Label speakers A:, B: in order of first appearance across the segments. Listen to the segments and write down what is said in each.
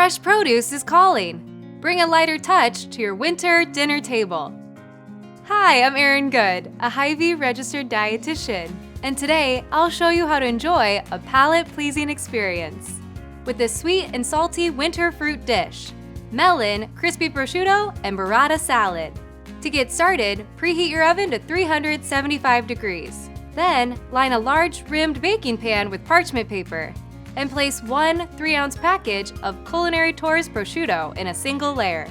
A: Fresh produce is calling. Bring a lighter touch to your winter dinner table. Hi, I'm Erin Good, a Hy-Vee registered dietitian, and today I'll show you how to enjoy a palate-pleasing experience with this sweet and salty winter fruit dish: melon, crispy prosciutto, and burrata salad. To get started, preheat your oven to 375 degrees. Then, line a large rimmed baking pan with parchment paper and place one 3-ounce package of Culinary Tours prosciutto in a single layer.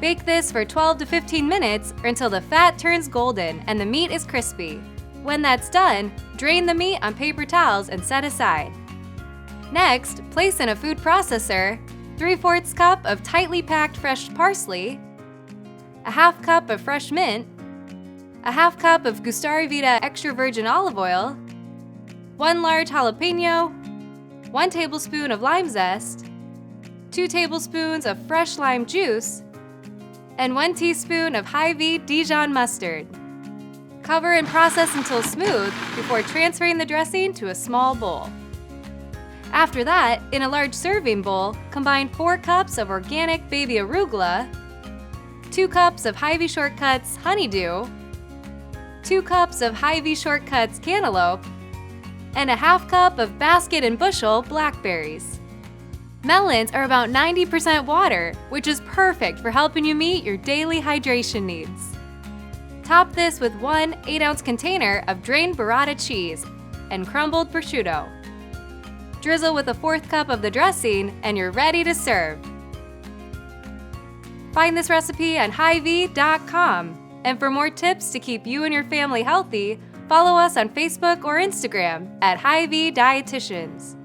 A: Bake this for 12 to 15 minutes or until the fat turns golden and the meat is crispy. When that's done, drain the meat on paper towels and set aside. Next, place in a food processor 3/4 cup of tightly packed fresh parsley, a half cup of fresh mint, a half cup of Gustari Vita extra virgin olive oil, 1 large jalapeno, 1 tablespoon of lime zest, 2 tablespoons of fresh lime juice, and 1 teaspoon of Hy-Vee Dijon mustard. Cover and process until smooth before transferring the dressing to a small bowl. After that, in a large serving bowl, combine 4 cups of organic baby arugula, 2 cups of Hy-Vee Shortcuts honeydew, 2 cups of Hy-Vee Shortcuts cantaloupe, and a half cup of basket and bushel blackberries. Melons are about 90% water, which is perfect for helping you meet your daily hydration needs. Top this with 1 8-ounce container of drained burrata cheese and crumbled prosciutto. Drizzle with a 1/4 cup of the dressing and you're ready to serve. Find this recipe on Hy-Vee.com. And for more tips to keep you and your family healthy, follow us on Facebook or Instagram at Hy-Vee Dietitians.